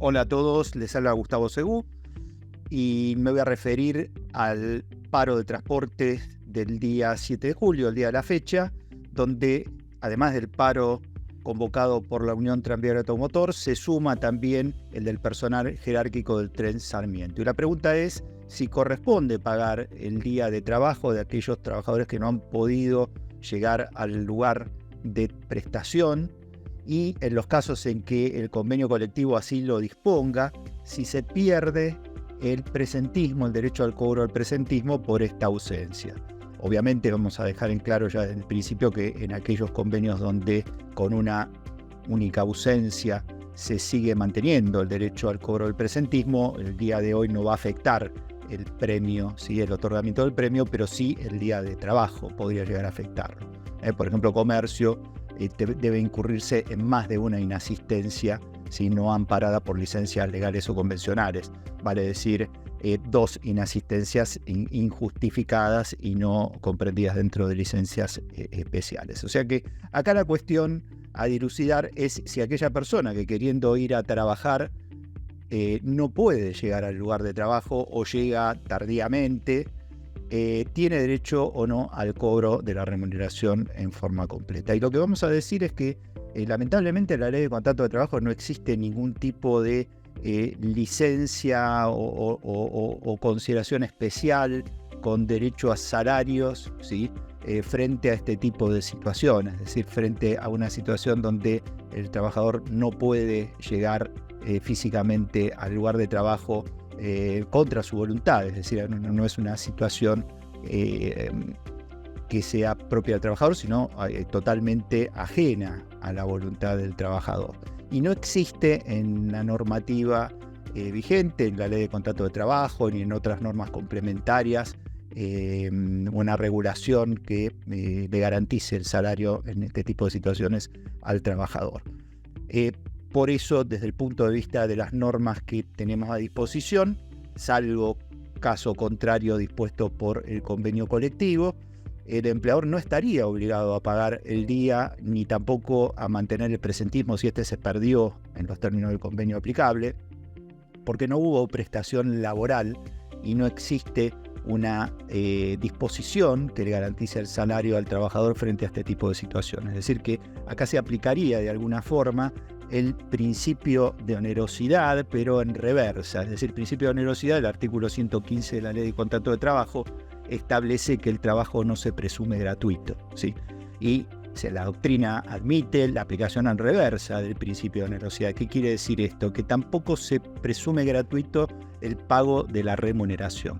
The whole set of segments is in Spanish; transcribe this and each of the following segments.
Hola a todos, les habla Gustavo Segú y me voy a referir al paro de transporte del día 7 de julio, el día de la fecha, donde además del paro convocado por la Unión Tranviaria Automotor, se suma también el del personal jerárquico del Tren Sarmiento. Y la pregunta es si corresponde pagar el día de trabajo de aquellos trabajadores que no han podido llegar al lugar de prestación, y en los casos en que el convenio colectivo así lo disponga, si se pierde el presentismo, el derecho al cobro del presentismo por esta ausencia. Obviamente vamos a dejar en claro ya desde el principio que en aquellos convenios donde con una única ausencia se sigue manteniendo el derecho al cobro del presentismo, el día de hoy no va a afectar el premio, ¿sí? El otorgamiento del premio, pero sí el día de trabajo podría llegar a afectarlo. Por ejemplo, comercio debe incurrirse en más de una inasistencia si no amparada por licencias legales o convencionales, vale decir, 2 inasistencias injustificadas y no comprendidas dentro de licencias especiales. O sea que acá la cuestión a dilucidar es si aquella persona que queriendo ir a trabajar no puede llegar al lugar de trabajo o llega tardíamente, tiene derecho o no al cobro de la remuneración en forma completa. Y lo que vamos a decir es que lamentablemente en la ley de contrato de trabajo no existe ningún tipo de licencia o consideración especial con derecho a salarios, ¿sí? Frente a este tipo de situaciones, es decir, frente a una situación donde el trabajador no puede llegar físicamente al lugar de trabajo contra su voluntad, es decir, no es una situación que sea propia del trabajador, sino totalmente ajena a la voluntad del trabajador. Y no existe en la normativa vigente, en la ley de contrato de trabajo, ni en otras normas complementarias, una regulación que le garantice el salario en este tipo de situaciones al trabajador. Por eso, desde el punto de vista de las normas que tenemos a disposición, salvo caso contrario dispuesto por el convenio colectivo, el empleador no estaría obligado a pagar el día ni tampoco a mantener el presentismo si este se perdió en los términos del convenio aplicable, porque no hubo prestación laboral y no existe una disposición que le garantice el salario al trabajador frente a este tipo de situaciones. Es decir, que acá se aplicaría de alguna forma el principio de onerosidad, pero en reversa. Es decir, el principio de onerosidad, el artículo 115 de la Ley de Contrato de Trabajo, establece que el trabajo no se presume gratuito, ¿sí? Y la doctrina admite la aplicación en reversa del principio de onerosidad. ¿Qué quiere decir esto? Que tampoco se presume gratuito el pago de la remuneración.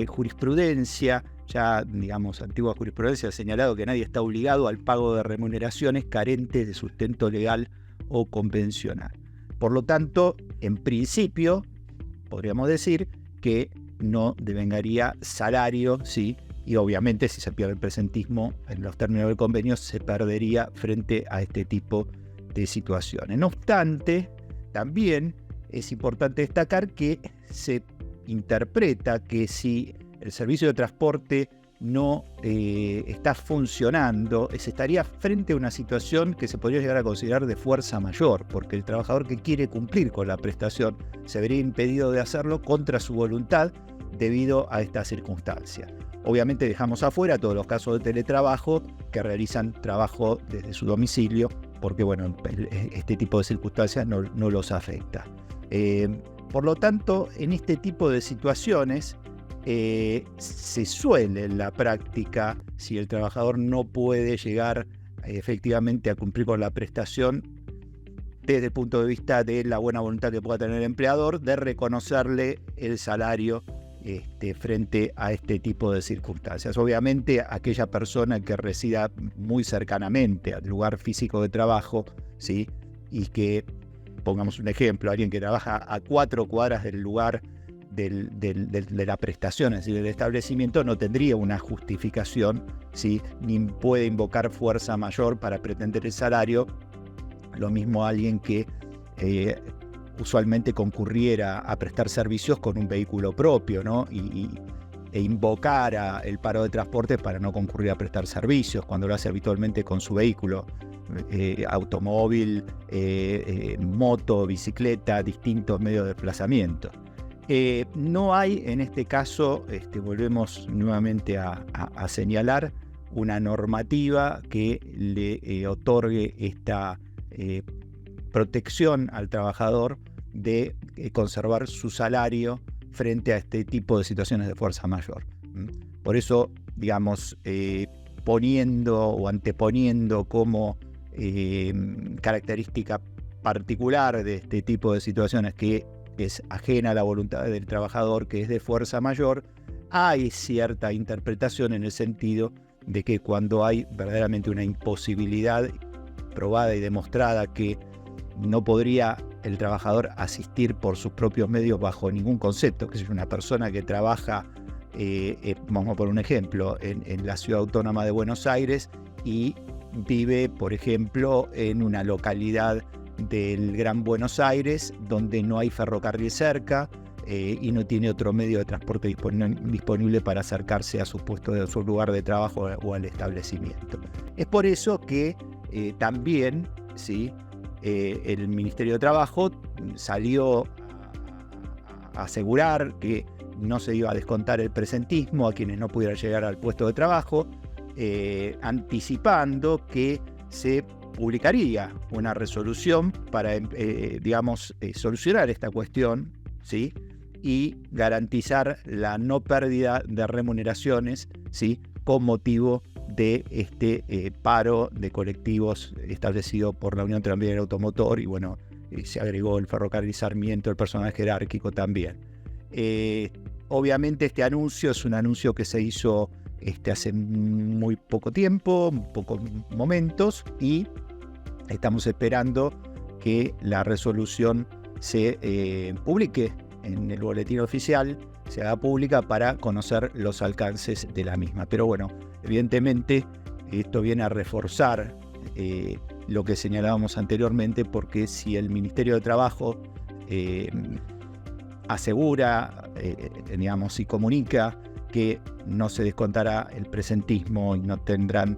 Jurisprudencia, ya digamos antigua jurisprudencia, ha señalado que nadie está obligado al pago de remuneraciones carentes de sustento legal o convencional. Por lo tanto, en principio, podríamos decir que no devengaría salario, ¿sí? Y obviamente si se pierde el presentismo en los términos del convenio se perdería frente a este tipo de situaciones. No obstante, también es importante destacar que se interpreta que si el servicio de transporte no está funcionando, se estaría frente a una situación que se podría llegar a considerar de fuerza mayor, porque el trabajador que quiere cumplir con la prestación se vería impedido de hacerlo contra su voluntad debido a esta circunstancia. Obviamente dejamos afuera todos los casos de teletrabajo que realizan trabajo desde su domicilio, porque bueno, este tipo de circunstancias no los afecta. Por lo tanto, en este tipo de situaciones se suele en la práctica, si el trabajador no puede llegar efectivamente a cumplir con la prestación, desde el punto de vista de la buena voluntad que pueda tener el empleador, de reconocerle el salario frente a este tipo de circunstancias. Obviamente, aquella persona que resida muy cercanamente al lugar físico de trabajo, ¿sí? Y que, pongamos un ejemplo, alguien que trabaja a 4 cuadras del lugar de la prestación, es decir, del establecimiento, no tendría una justificación, ¿sí? Ni puede invocar fuerza mayor para pretender el salario. Lo mismo alguien que usualmente concurriera a prestar servicios con un vehículo propio, ¿no? E invocara el paro de transporte para no concurrir a prestar servicios cuando lo hace habitualmente con su vehículo. automóvil, moto, bicicleta, distintos medios de desplazamiento. No hay en este caso, volvemos nuevamente a señalar, una normativa que le otorgue esta protección al trabajador de conservar su salario frente a este tipo de situaciones de fuerza mayor. Por eso, digamos, poniendo o anteponiendo como característica particular de este tipo de situaciones que es ajena a la voluntad del trabajador, que es de fuerza mayor, hay cierta interpretación en el sentido de que cuando hay verdaderamente una imposibilidad probada y demostrada que no podría el trabajador asistir por sus propios medios bajo ningún concepto, que es una persona que trabaja, vamos a poner un ejemplo, en la ciudad autónoma de Buenos Aires y vive, por ejemplo, en una localidad del Gran Buenos Aires donde no hay ferrocarril cerca y no tiene otro medio de transporte disponible para acercarse a su puesto de su lugar de trabajo o al establecimiento. Es por eso que también, ¿sí?, el Ministerio de Trabajo salió a asegurar que no se iba a descontar el presentismo a quienes no pudieran llegar al puesto de trabajo, anticipando que se publicaría una resolución para, solucionar esta cuestión, ¿sí?, y garantizar la no pérdida de remuneraciones, ¿sí?, con motivo de este paro de colectivos establecido por la Unión Tranviaria Automotor y bueno, se agregó el Ferrocarril Sarmiento, el personal jerárquico también. Obviamente este anuncio es un anuncio que se hizo hace muy poco tiempo, pocos momentos, y estamos esperando que la resolución se publique en el boletín oficial, se haga pública para conocer los alcances de la misma. Pero bueno, evidentemente esto viene a reforzar lo que señalábamos anteriormente, porque si el Ministerio de Trabajo asegura, y comunica que no se descontará el presentismo y no tendrán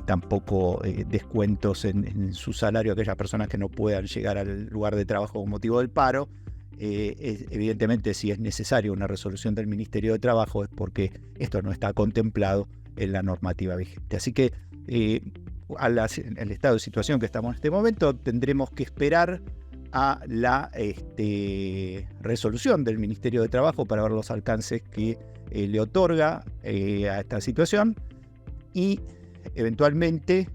tampoco descuentos en su salario a aquellas personas que no puedan llegar al lugar de trabajo con motivo del paro, evidentemente si es necesaria una resolución del Ministerio de Trabajo es porque esto no está contemplado en la normativa vigente. Así que al estado de situación que estamos en este momento tendremos que esperar a la resolución del Ministerio de Trabajo para ver los alcances que le otorga a esta situación y eventualmente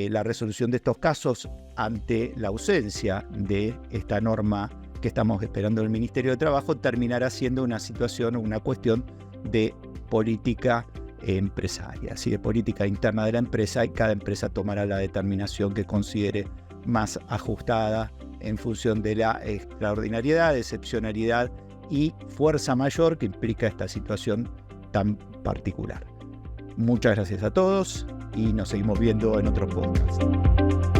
la resolución de estos casos ante la ausencia de esta norma que estamos esperando del Ministerio de Trabajo terminará siendo una situación o una cuestión de política empresaria, ¿sí?, de política interna de la empresa, y cada empresa tomará la determinación que considere más ajustada en función de la extraordinariedad, excepcionalidad y fuerza mayor que implica esta situación tan particular. Muchas gracias a todos y nos seguimos viendo en otros podcasts.